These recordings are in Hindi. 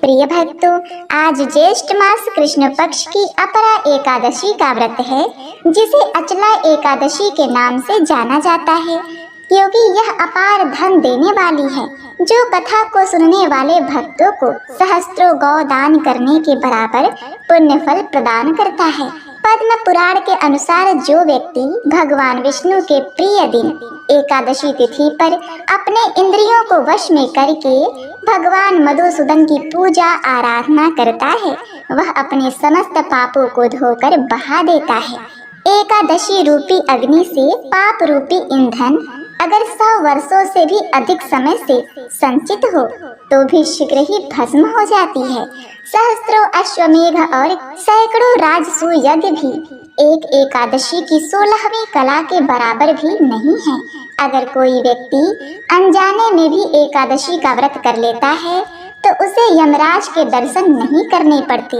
प्रिय भक्तों, आज ज्येष्ठ मास कृष्ण पक्ष की अपरा एकादशी का व्रत है, जिसे अचला एकादशी के नाम से जाना जाता है, क्योंकि यह अपार धन देने वाली है, जो कथा को सुनने वाले भक्तों को सहस्त्रों गौ दान करने के बराबर पुण्य फल प्रदान करता है। पद्म पुराण के अनुसार जो व्यक्ति भगवान विष्णु के प्रिय दिन एकादशी तिथि पर अपने इंद्रियों को वश में करके भगवान मधुसूदन की पूजा आराधना करता है, वह अपने समस्त पापों को धोकर बहा देता है। एकादशी रूपी अग्नि से पाप रूपी ईंधन अगर 100 वर्षों से भी अधिक समय से संचित हो तो भी शीघ्र ही भस्म हो जाती है। सहस्त्रों अश्वमेघ और सैकड़ों राजसूय यज्ञ भी एक एकादशी की 16वीं कला के बराबर भी नहीं है। अगर कोई व्यक्ति अनजाने में भी एकादशी का व्रत कर लेता है तो उसे यमराज के दर्शन नहीं करने पड़ते।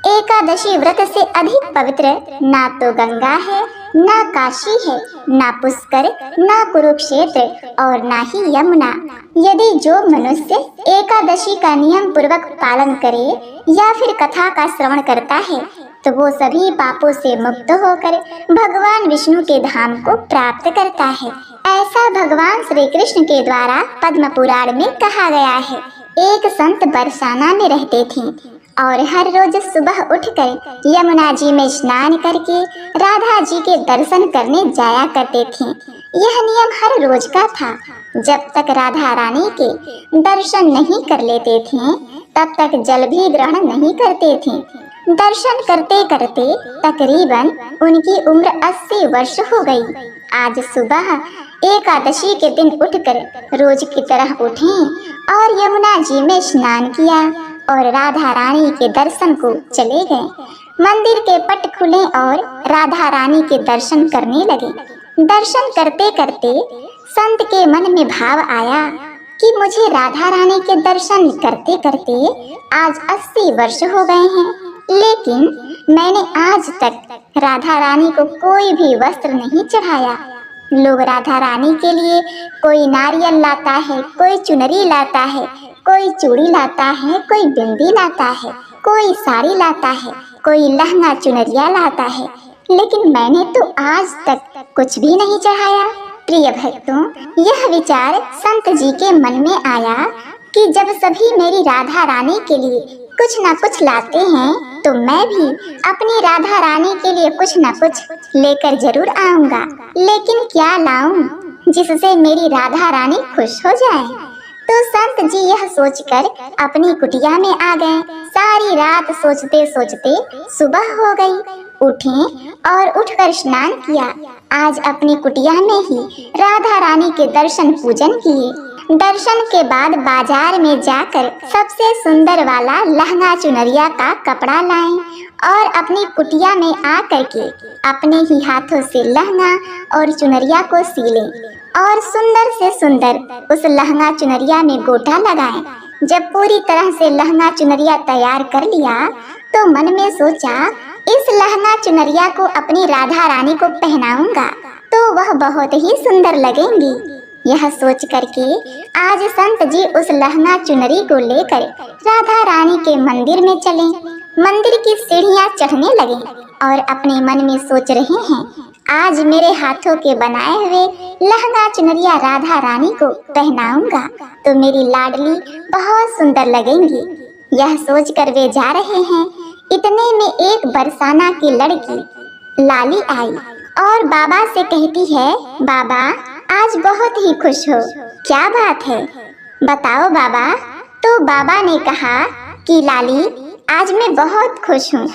एकादशी व्रत से अधिक पवित्र ना तो गंगा है, ना काशी है, ना पुष्कर, ना कुरुक्षेत्र और ना ही यमुना। यदि जो मनुष्य एकादशी का नियम पूर्वक पालन करे या फिर कथा का श्रवण करता है तो वो सभी पापों से मुक्त होकर भगवान विष्णु के धाम को प्राप्त करता है। ऐसा भगवान श्री कृष्ण के द्वारा पद्म पुराण में कहा गया है। एक संत बरसाना में रहते थे और हर रोज सुबह उठकर यमुना जी में स्नान करके राधा जी के दर्शन करने जाया करते थे। यह नियम हर रोज का था। जब तक राधा रानी के दर्शन नहीं कर लेते थे तब तक जल भी ग्रहण नहीं करते थे। दर्शन करते करते तकरीबन उनकी उम्र 80 वर्ष हो गई। आज सुबह एकादशी के दिन उठकर रोज की तरह उठे और यमुना जी में स्नान किया और राधा रानी के दर्शन को चले गए। मंदिर के पट खुले और राधा रानी के दर्शन करने लगे। दर्शन करते करते संत के मन में भाव आया कि मुझे राधा रानी के दर्शन करते करते आज 80 वर्ष हो गए हैं, लेकिन मैंने आज तक राधा रानी को कोई भी वस्त्र नहीं चढ़ाया। लोग राधा रानी के लिए कोई नारियल लाता है, कोई चुनरी लाता है, कोई चूड़ी लाता है, कोई बिंदी लाता है, कोई साड़ी लाता है, कोई लहंगा चुनरिया लाता है, लेकिन मैंने तो आज तक कुछ भी नहीं चढ़ाया। प्रिय भक्तों, यह विचार संत जी के मन में आया कि जब सभी मेरी राधा रानी के लिए कुछ न कुछ लाते हैं तो मैं भी अपनी राधा रानी के लिए कुछ न कुछ लेकर जरूर आऊंगा, लेकिन क्या लाऊं जिससे मेरी राधा रानी खुश हो जाए। तो संत जी यह सोचकर अपनी कुटिया में आ गए। सारी रात सोचते सोचते सुबह हो गई। उठे और उठकर स्नान किया। आज अपनी कुटिया में ही राधा रानी के दर्शन पूजन किए। दर्शन के बाद बाजार में जाकर सबसे सुंदर वाला लहंगा चुनरिया का कपड़ा लाएं और अपनी कुटिया में आकर के अपने ही हाथों से लहंगा और चुनरिया को सीलें और सुंदर से सुंदर उस लहंगा चुनरिया में गोटा लगाएं। जब पूरी तरह से लहंगा चुनरिया तैयार कर लिया तो मन में सोचा, इस लहंगा चुनरिया को अपनी राधा रानी को पहनाऊंगा तो वह बहुत ही सुंदर लगेंगी। यह सोच करके आज संत जी उस लहंगा चुनरी को लेकर राधा रानी के मंदिर में चले। मंदिर की सीढ़ियां चढ़ने लगे और अपने मन में सोच रहे हैं, आज मेरे हाथों के बनाए हुए लहंगा चुनरिया राधा रानी को पहनाऊंगा तो मेरी लाडली बहुत सुंदर लगेंगी। यह सोच कर वे जा रहे हैं। इतने में एक बरसाना की लड़की लाली आई और बाबा से कहती है, बाबा आज बहुत ही खुश हो, क्या बात है, बताओ बाबा। तो बाबा ने कहा कि लाली आज मैं बहुत खुश हूँ।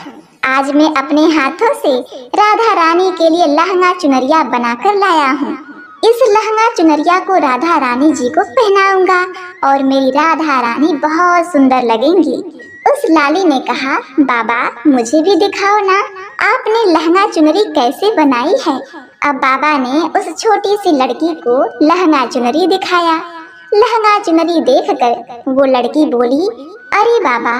आज मैं अपने हाथों से राधा रानी के लिए लहंगा चुनरिया बनाकर लाया हूँ। इस लहंगा चुनरिया को राधा रानी जी को पहनाऊंगा और मेरी राधा रानी बहुत सुंदर लगेंगी। उस लाली ने कहा, बाबा मुझे भी दिखाओ ना, आपने लहंगा चुनरी कैसे बनाई है। अब बाबा ने उस छोटी सी लड़की को लहंगा चुनरी दिखाया। लहंगा चुनरी देखकर वो लड़की बोली, अरे बाबा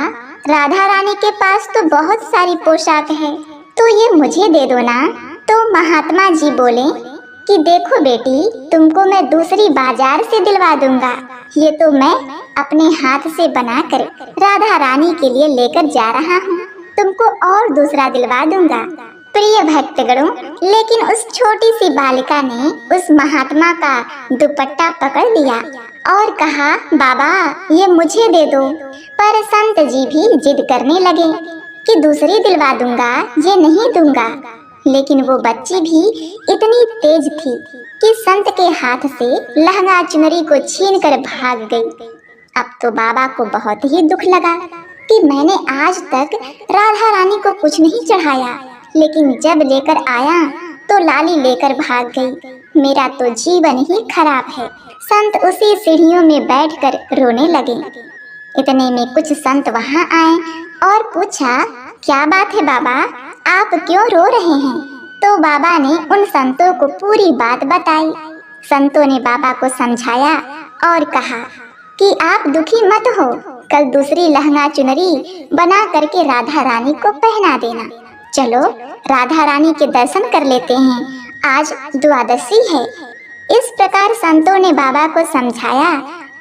राधा रानी के पास तो बहुत सारी पोशाक है, तो ये मुझे दे दो ना। तो महात्मा जी बोले, कि देखो बेटी, तुमको मैं दूसरी बाजार से दिलवा दूंगा। ये तो मैं अपने हाथ से बनाकर राधा रानी के लिए लेकर जा रहा हूँ। तुमको और दूसरा दिलवा दूंगा। प्रिय भक्तगणों, लेकिन उस छोटी सी बालिका ने उस महात्मा का दुपट्टा पकड़ लिया और कहा, बाबा ये मुझे दे दो। पर संत जी भी जिद करने लगे कि दूसरी दिलवा दूंगा, ये नहीं दूंगा। लेकिन वो बच्ची भी इतनी तेज थी कि संत के हाथ से लहंगा चुनरी को छीन कर भाग गई। अब तो बाबा को बहुत ही दुख लगा कि मैंने आज तक राधा रानी को कुछ नहीं चढ़ाया, लेकिन जब लेकर आया तो लाली लेकर भाग गई। मेरा तो जीवन ही खराब है। संत उसी सीढ़ियों में बैठकर रोने लगे। इतने में कुछ संत वहां आए और पूछा, क्या बात है बाबा, आप क्यों रो रहे हैं? तो बाबा ने उन संतों को पूरी बात बताई। संतों ने बाबा को समझाया और कहा कि आप दुखी मत हो, कल दूसरी लहंगा चुनरी बना करके राधा रानी को पहना देना। चलो राधा रानी के दर्शन कर लेते हैं, आज द्वादशी है। इस प्रकार संतों ने बाबा को समझाया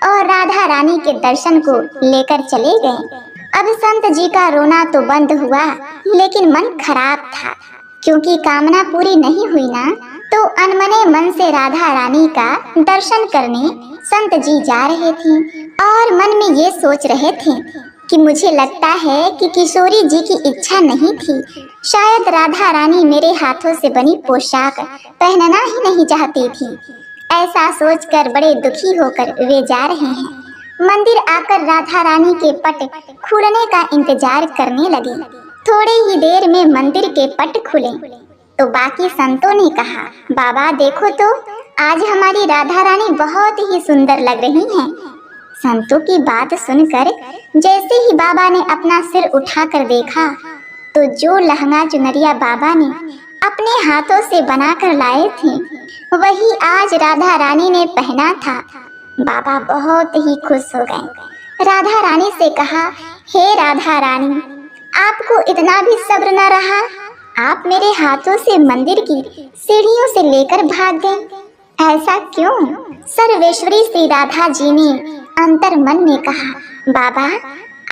और राधा रानी के दर्शन को लेकर चले गए। अब संत जी का रोना तो बंद हुआ, लेकिन मन खराब था, क्योंकि कामना पूरी नहीं हुई ना। तो अनमने मन से राधा रानी का दर्शन करने संत जी जा रहे थे और मन में ये सोच रहे थे कि मुझे लगता है कि किशोरी जी की इच्छा नहीं थी। शायद राधा रानी मेरे हाथों से बनी पोशाक पहनना ही नहीं चाहती थी। ऐसा सोचकर बड़े दुखी होकर वे जा रहे हैं। मंदिर आकर राधा रानी के पट खुलने का इंतजार करने लगे। थोड़ी ही देर में मंदिर के पट खुले तो बाकी संतों ने कहा, बाबा देखो तो, आज हमारी राधा रानी बहुत ही सुंदर लग रही हैं। संतों की बात सुनकर जैसे ही बाबा ने अपना सिर उठाकर देखा तो जो लहंगा चुनरिया बाबा ने अपने हाथों से बनाकर लाए थे वही आज राधा रानी ने पहना था। बाबा बहुत ही खुश हो गए। राधा रानी से कहा, हे राधा रानी, आपको इतना भी सब्र न रहा? आप मेरे हाथों से मंदिर की सीढ़ियों से लेकर भाग गए। ऐसा क्यों? सर्वेश्वरी श्री राधा जी ने अंतर मन में कहा, बाबा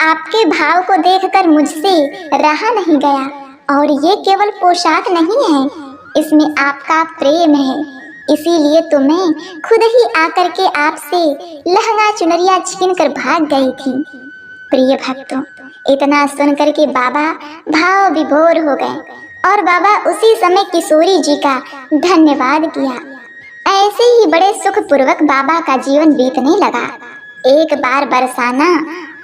आपके भाव को देखकर मुझसे रहा नहीं गया, और ये केवल पोशाक नहीं है, इसमें आपका प्रेम है। इसीलिए तो मैं खुद ही आकर के आपसे लहंगा चुनरिया छीन कर भाग गई थी। प्रिय भक्तों, इतना सुनकर के बाबा भाव विभोर हो गए और बाबा उसी समय किशोरी जी का धन्यवाद किया। ऐसे ही बड़े सुख पूर्वक बाबा का जीवन बीतने लगा। एक बार बरसाना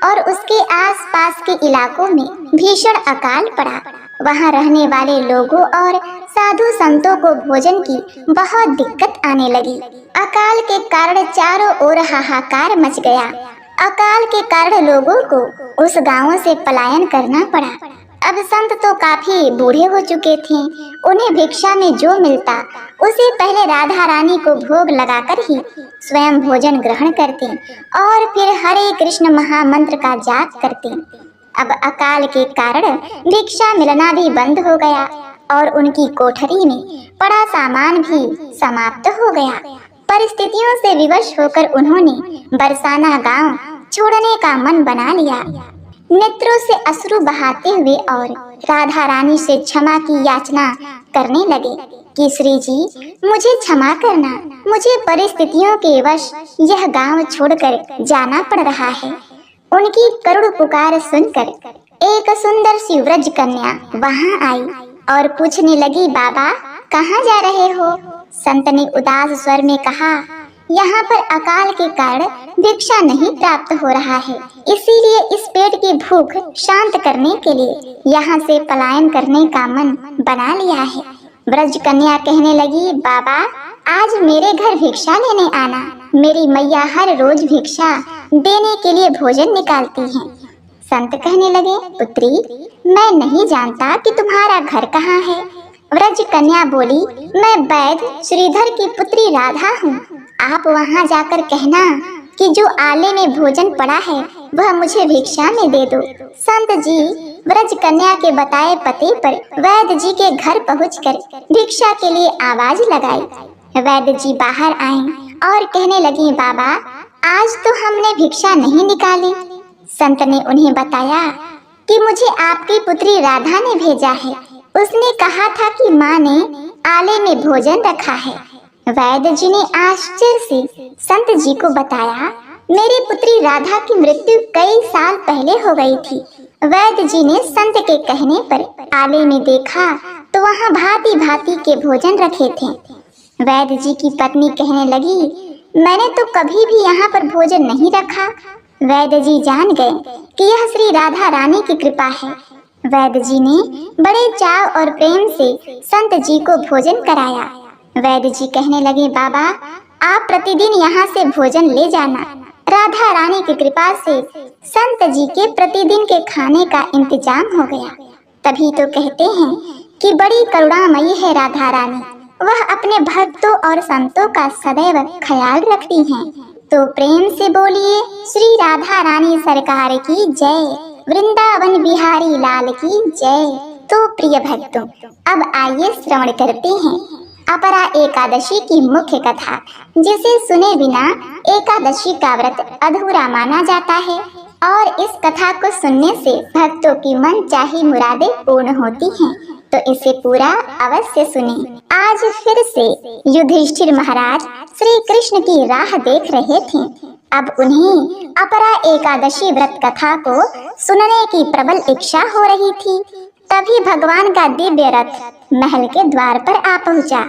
और उसके आसपास के इलाकों में भीषण अकाल पड़ा। वहां रहने वाले लोगों और साधु संतों को भोजन की बहुत दिक्कत आने लगी। अकाल के कारण चारों ओर हाहाकार मच गया। अकाल के कारण लोगों को उस गांव से पलायन करना पड़ा। अब संत तो काफी बूढ़े हो चुके थे। उन्हें भिक्षा में जो मिलता उसे पहले राधा रानी को भोग लगाकर ही स्वयं भोजन ग्रहण करते और फिर हरे कृष्ण महामंत्र का जाप करते। अब अकाल के कारण भिक्षा मिलना भी बंद हो गया और उनकी कोठरी में पड़ा सामान भी समाप्त हो गया। परिस्थितियों से विवश होकर उन्होंने बरसाना गांव छोड़ने का मन बना लिया। नेत्रों से अश्रु बहाते हुए और राधा रानी से क्षमा की याचना करने लगे कि श्री जी, मुझे क्षमा करना, मुझे परिस्थितियों के वश यह गांव छोड़कर जाना पड़ रहा है। उनकी करुण पुकार सुनकर एक सुंदर सी व्रज कन्या वहां आई और पूछने लगी, बाबा कहाँ जा रहे हो? संत ने उदास स्वर में कहा, यहाँ पर अकाल के कारण भिक्षा नहीं प्राप्त हो रहा है, इसीलिए इस पेट की भूख शांत करने के लिए यहाँ से पलायन करने का मन बना लिया है। ब्रज कन्या कहने लगी, बाबा आज मेरे घर भिक्षा लेने आना। मेरी मैया हर रोज भिक्षा देने के लिए भोजन निकालती हैं। संत कहने लगे, पुत्री मैं नहीं जानता कि तुम्हारा घर कहाँ है। व्रज कन्या बोली, मैं वैद्य श्रीधर की पुत्री राधा हूँ। आप वहाँ जाकर कहना कि जो आले में भोजन पड़ा है वह मुझे भिक्षा में दे दो। संत जी व्रज कन्या के बताए पते पर वैद्य जी के घर पहुंचकर भिक्षा के लिए आवाज लगाई। वैद्य जी बाहर आए और कहने लगे, बाबा आज तो हमने भिक्षा नहीं निकाली। संत ने उन्हें बताया कि मुझे आपकी पुत्री राधा ने भेजा है। उसने कहा था कि माँ ने आले में भोजन रखा है। वैद्य जी ने आश्चर्य से संत जी को बताया, मेरी पुत्री राधा की मृत्यु कई साल पहले हो गई थी। वैद्य जी ने संत के कहने पर आले में देखा तो वहाँ भांति भांति के भोजन रखे थे। वैद्य जी की पत्नी कहने लगी, मैंने तो कभी भी यहाँ पर भोजन नहीं रखा। वैद्य जी जान गए कि यह श्री राधा रानी की कृपा है। वैद्य जी ने बड़े चाव और प्रेम से संत जी को भोजन कराया। वैद्य जी कहने लगे, बाबा आप प्रतिदिन यहाँ से भोजन ले जाना। राधा रानी की कृपा से संत जी के प्रतिदिन के खाने का इंतजाम हो गया। तभी तो कहते हैं कि बड़ी करुणामयी है राधा रानी। वह अपने भक्तों और संतों का सदैव ख्याल रखती हैं। तो प्रेम से बोलिए, श्री राधा रानी सरकार की जय, वृंदावन बिहारी लाल की जय। तो प्रिय भक्तों, अब आइए श्रवण करते हैं अपरा एकादशी की मुख्य कथा, जिसे सुने बिना एकादशी का व्रत अधूरा माना जाता है। और इस कथा को सुनने से भक्तों की मन चाही मुरादें पूर्ण होती हैं। तो इसे पूरा अवश्य सुने। आज फिर से युधिष्ठिर महाराज श्री कृष्ण की राह देख रहे थे। अब उन्हें अपरा एकादशी व्रत कथा को सुनने की प्रबल इच्छा हो रही थी। तभी भगवान का दिव्य रथ महल के द्वार पर आ पहुंचा,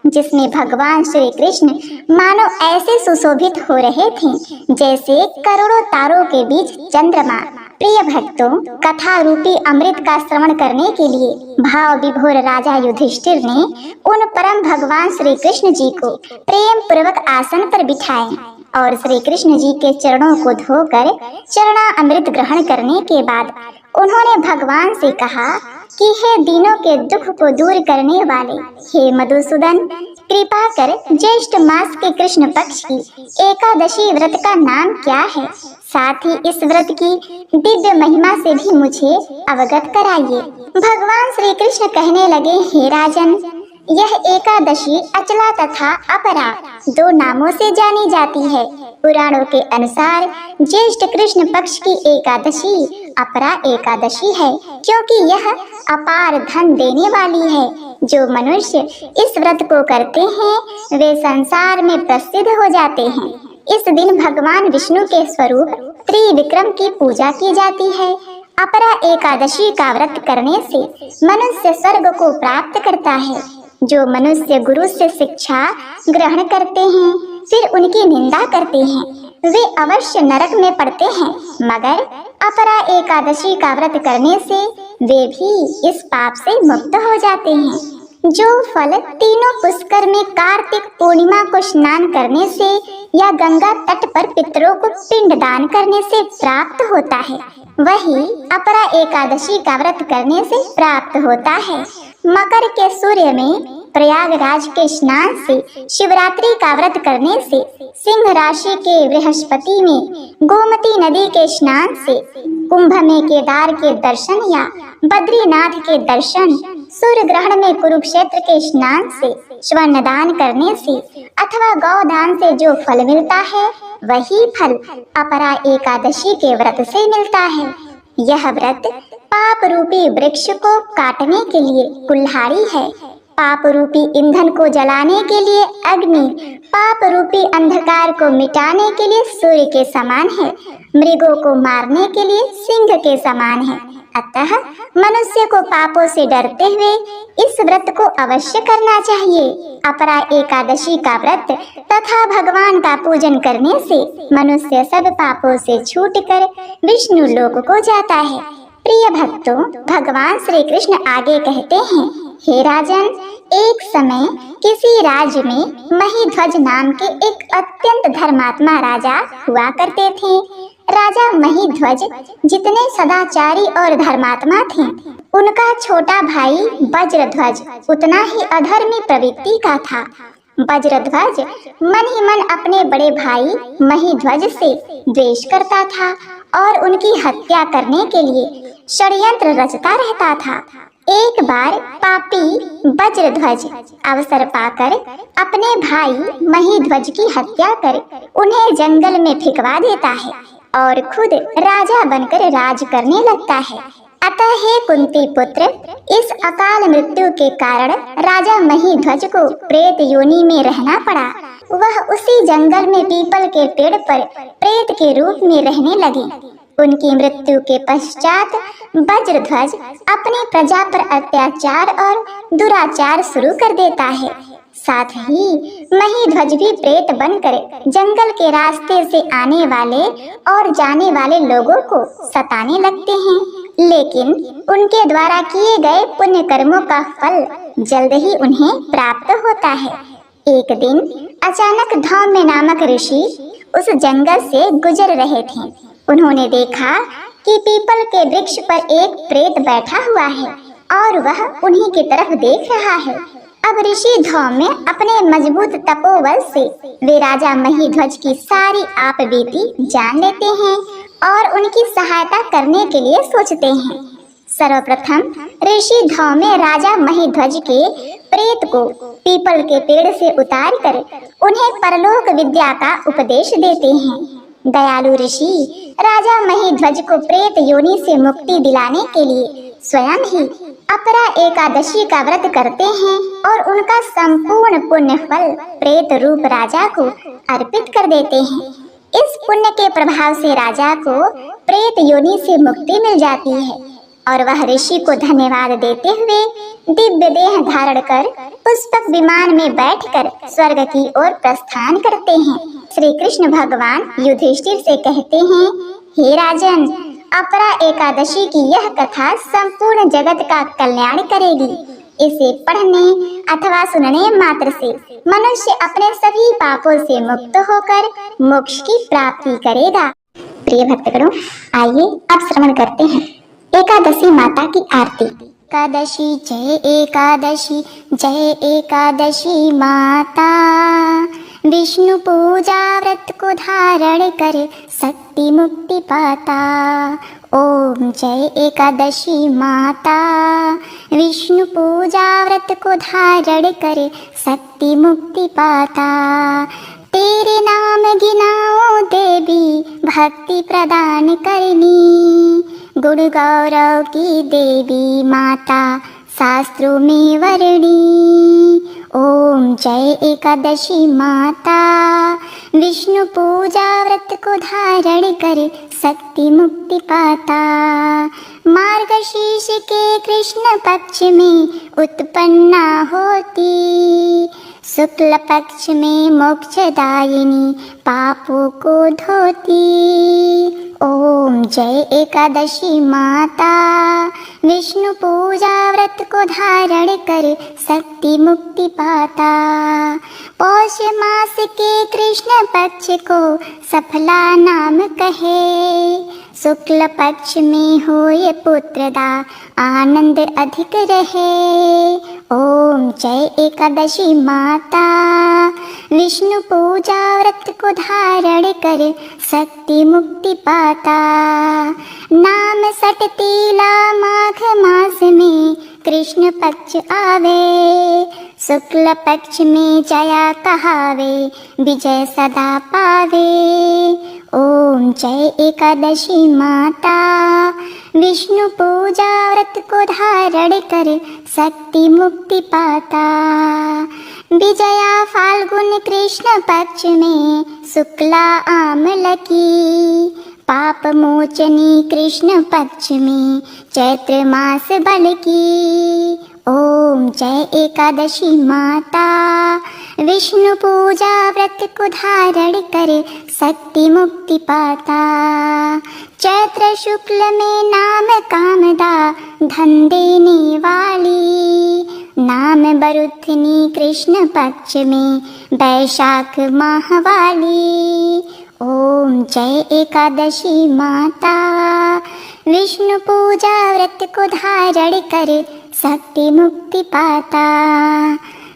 जिसमें भगवान श्री कृष्ण मानो ऐसे सुशोभित हो रहे थे जैसे करोड़ों तारों के बीच चंद्रमा। प्रिय भक्तों, कथा रूपी अमृत का श्रवण करने के लिए भाव विभोर राजा युधिष्ठिर ने उन परम भगवान श्री कृष्ण जी को प्रेम पूर्वक आसन पर बिठाए और श्री कृष्ण जी के चरणों को धोकर चरणा अमृत ग्रहण करने के बाद उन्होंने भगवान से कहा कि हे दीनों के दुख को दूर करने वाले, हे मधुसूदन, कृपा कर ज्येष्ठ मास के कृष्ण पक्ष की एकादशी व्रत का नाम क्या है? साथ ही इस व्रत की दिव्य महिमा से भी मुझे अवगत कराइए। भगवान श्री कृष्ण कहने लगे, हे राजन, यह एकादशी अचला तथा अपरा दो नामों से जानी जाती है। पुराणों के अनुसार ज्येष्ठ कृष्ण पक्ष की एकादशी अपरा एकादशी है, क्योंकि यह अपार धन देने वाली है। जो मनुष्य इस व्रत को करते हैं वे संसार में प्रसिद्ध हो जाते हैं। इस दिन भगवान विष्णु के स्वरूप त्रिविक्रम की पूजा की जाती है। अपरा एकादशी का व्रत करने से मनुष्य स्वर्ग को प्राप्त करता है। जो मनुष्य गुरु से शिक्षा ग्रहण करते हैं फिर उनकी निंदा करते हैं, वे अवश्य नरक में पड़ते हैं। मगर अपरा एकादशी का व्रत करने से वे भी इस पाप से मुक्त हो जाते हैं। जो फल तीनों पुष्कर में कार्तिक पूर्णिमा को स्नान करने से या गंगा तट पर पितरों को पिंड दान करने से प्राप्त होता है, वही अपरा एकादशी का व्रत करने से प्राप्त होता है। मकर के सूर्य में प्रयागराज के स्नान से, शिवरात्रि का व्रत करने से, सिंह राशि के बृहस्पति में गोमती नदी के स्नान से, कुंभ में केदार के दर्शन या बद्रीनाथ के दर्शन, सूर्य ग्रहण में कुरुक्षेत्र के स्नान से, स्वर्ण दान करने से अथवा गौदान से जो फल मिलता है वही फल अपरा एकादशी के व्रत से मिलता है। यह व्रत पाप रूपी वृक्ष को काटने के लिए कुल्हाड़ी है, पाप रूपी ईंधन को जलाने के लिए अग्नि, पाप रूपी अंधकार को मिटाने के लिए सूर्य के समान है, मृगों को मारने के लिए सिंह के समान है। अतः मनुष्य को पापों से डरते हुए इस व्रत को अवश्य करना चाहिए। अपरा एकादशी का व्रत तथा भगवान का पूजन करने से मनुष्य सब पापों से छूटकर विष्णु लोक को जाता है। प्रिय भक्तों, भगवान श्री कृष्ण आगे कहते हैं, हे राजन, एक समय किसी राज्य में महिध्वज नाम के एक अत्यंत धर्मात्मा राजा हुआ करते थे। राजा महिध्वज जितने सदाचारी और धर्मात्मा थे, उनका छोटा भाई वज्रध्वज उतना ही अधर्मी प्रवृत्ति का था। वज्रध्वज मन ही मन अपने बड़े भाई महिध्वज से द्वेष करता था और उनकी हत्या करने के लिए षड्यंत्र रचता रहता था। एक बार पापी वज्रध्वज अवसर पाकर अपने भाई महीध्वज की हत्या कर उन्हें जंगल में फेंकवा देता है और खुद राजा बनकर राज करने लगता है। अतः हे कुंती पुत्र, इस अकाल मृत्यु के कारण राजा महीध्वज को प्रेत योनि में रहना पड़ा। वह उसी जंगल में पीपल के पेड़ पर प्रेत के रूप में रहने लगे। उनकी मृत्यु के पश्चात वज्रध्वज अपनी प्रजा पर अत्याचार और दुराचार शुरू कर देता है। साथ ही महीध्वज भी प्रेत बनकर जंगल के रास्ते से आने वाले और जाने वाले लोगों को सताने लगते हैं। लेकिन उनके द्वारा किए गए पुण्य कर्मों का फल जल्द ही उन्हें प्राप्त होता है। एक दिन अचानक धौम्य नामक ऋषि उस जंगल से गुजर रहे थे। उन्होंने देखा कि पीपल के वृक्ष पर एक प्रेत बैठा हुआ है और वह उन्हीं की तरफ देख रहा है। अब ऋषि धौम्य अपने मजबूत तपोबल से वे राजा महीध्वज की सारी आपबीती जान लेते हैं और उनकी सहायता करने के लिए सोचते हैं। सर्वप्रथम ऋषि धौम्य राजा महीध्वज के प्रेत को पीपल के पेड़ से उतारकर उन्हें परलोक विद्या का उपदेश देते हैं। दयालु ऋषि राजा महीध्वज को प्रेत योनि से मुक्ति दिलाने के लिए स्वयं ही अपरा एकादशी का व्रत करते हैं और उनका संपूर्ण पुण्य फल प्रेत रूप राजा को अर्पित कर देते हैं। इस पुण्य के प्रभाव से राजा को प्रेत योनि से मुक्ति मिल जाती है और वह ऋषि को धन्यवाद देते हुए दिव्य देह धारण कर पुष्पक विमान में बैठकर स्वर्ग की ओर प्रस्थान करते हैं। श्री कृष्ण भगवान युधिष्ठिर से कहते हैं, हे राजन, अपरा एकादशी की यह कथा संपूर्ण जगत का कल्याण करेगी। इसे पढ़ने अथवा सुनने मात्र से मनुष्य अपने सभी पापों से मुक्त होकर मोक्ष की प्राप्ति करेगा। प्रिय भक्तगणों, आइए अब श्रवण करते हैं एकादशी माता की आरती। एकादशी जय एकादशी माता, विष्णु पूजा व्रत को धारण कर शक्ति मुक्ति पाता। ओम जय एकादशी माता, विष्णु पूजा व्रत को धारण कर शक्ति मुक्ति पाता। तेरे नाम गिनाओ देवी, भक्ति प्रदान करनी। गुण गौरव की देवी माता, शास्त्रों में वर्णी। ओम जय एकादशी माता, विष्णु पूजा व्रत को धारण कर शक्ति मुक्ति पाता। मार्गशीर्ष के कृष्ण पक्ष में उत्पन्ना होती, शुक्ल पक्ष में मोक्षदायिनी पापों को धोती। ओम जय एकादशी माता, विष्णु पूजा व्रत को धारण कर शक्ति मुक्ति पाता। पौष मास के कृष्ण पक्ष को सफला नाम कहे, शुक्ल पक्ष में होए पुत्रदा आनंद अधिक रहे। ओम जय एकादशी माता, विष्णु पूजा व्रत को धारण कर शक्ति मुक्ति पाता। नाम सटतीला माघ मास में कृष्ण पक्ष आवे, शुक्ल पक्ष में जया कहावे, विजय सदा पावे। ओम जय एकादशी माता, विष्णु पूजा व्रत को धारण कर शक्ति मुक्ति पाता। विजया फाल्गुन कृष्ण पक्ष में शुक्ला आमल की, पाप मोचनी कृष्ण पक्ष में चैत्र मास बल की। ओम जय एकादशी माता, विष्णु पूजा व्रत को धारण कर शक्ति मुक्ति पाता। चैत्र शुक्ल में नाम कामदा धन देने वाली, नाम बरुथनी कृष्ण पक्ष में वैशाख माह वाली। ओम जय एकादशी माता, विष्णु पूजा व्रत को धारण कर शक्ति मुक्ति पाता।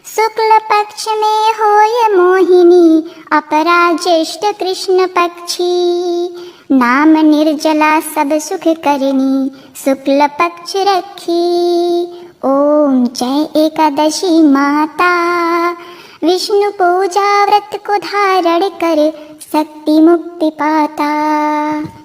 शुक्ल पक्ष में होय मोहिनी अपरा ज्येष्ठ कृष्ण पक्षी, नाम निर्जला सब सुख करनी शुक्ल पक्ष रखी। ओम जय एकादशी माता। विष्णु पूजा व्रत को धारण कर शक्ति मुक्ति पाता।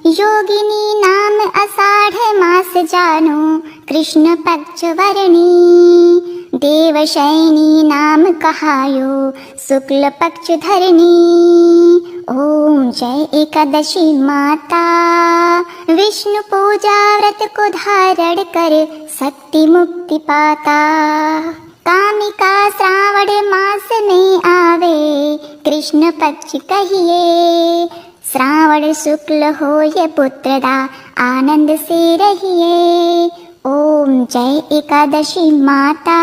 योगिनी नाम आषाढ़ मास जानो कृष्ण पक्ष वर्णी। देवशयनी नाम कहायो शुक्ल पक्ष धरनी। ओम जय एकादशी माता। विष्णु पूजा व्रत को धारण कर शक्ति मुक्ति पाता। कामिका श्रावण मास में आवे कृष्ण पक्ष कहिए। श्रावण शुक्ल हो ये पुत्रदा आनंद से रहिए। ओम जय एकादशी माता।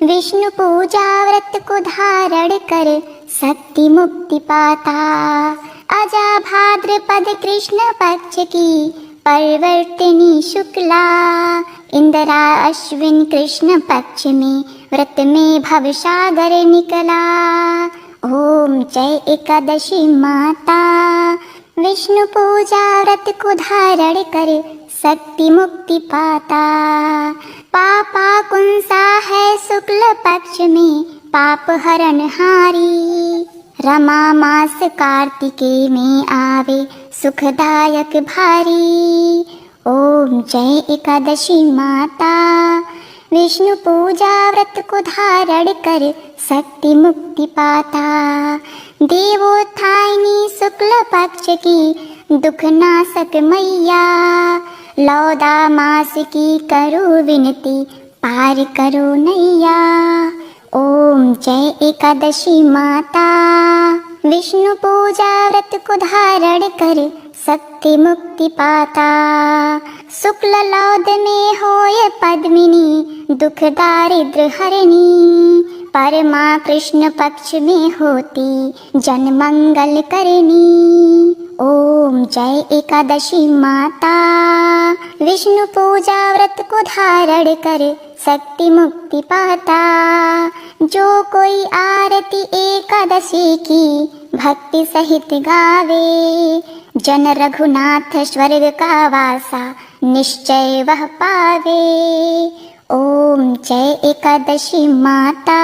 विष्णु पूजा व्रत को धारण कर शक्ति मुक्ति पाता। अजा भाद्रपद कृष्ण पक्ष की परिवर्तिनी शुक्ला। इंदिरा अश्विन कृष्ण पक्ष में व्रत में भवसागर निकला। ओम जय एकादशी माता। विष्णु पूजा व्रत को धारण कर शक्ति मुक्ति पाता। पापा कुंसा है शुक्ल पक्ष में पाप हरण हारी। रमा मास कार्तिके में आवे सुखदायक भारी। ओम जय एकादशी माता। विष्णु पूजा व्रत को धारण कर शक्ति मुक्ति पाता। देवोत्थायनी शुक्ल पक्ष की दुख नाशक मैया। लौदा मास की करो विनती पार करो नैया। ओम जय एकादशी माता। विष्णु पूजा व्रत को धारण कर शक्ति मुक्ति पाता। शुक्ल लौद में होए पद्मिनी दुख दारिद्र हरणी। परमा कृष्ण पक्ष में होती जन मंगल करनी। ओम जय एकादशी माता। विष्णु पूजा व्रत को धारण कर शक्ति मुक्ति पाता। जो कोई आरती एकादशी की भक्ति सहित गावे। जन रघुनाथ स्वर्ग का वासा निश्चय वह पावे। ओम जय एकादशी माता।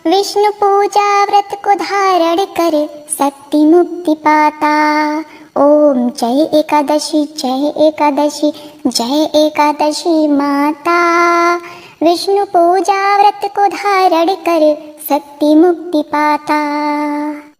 विष्णु पूजा व्रत को धारण कर शक्ति मुक्ति पाता। ओम जय एकादशी जय एकादशी जय एकादशी माता। विष्णु पूजा व्रत को धारण कर शक्ति मुक्ति पाता।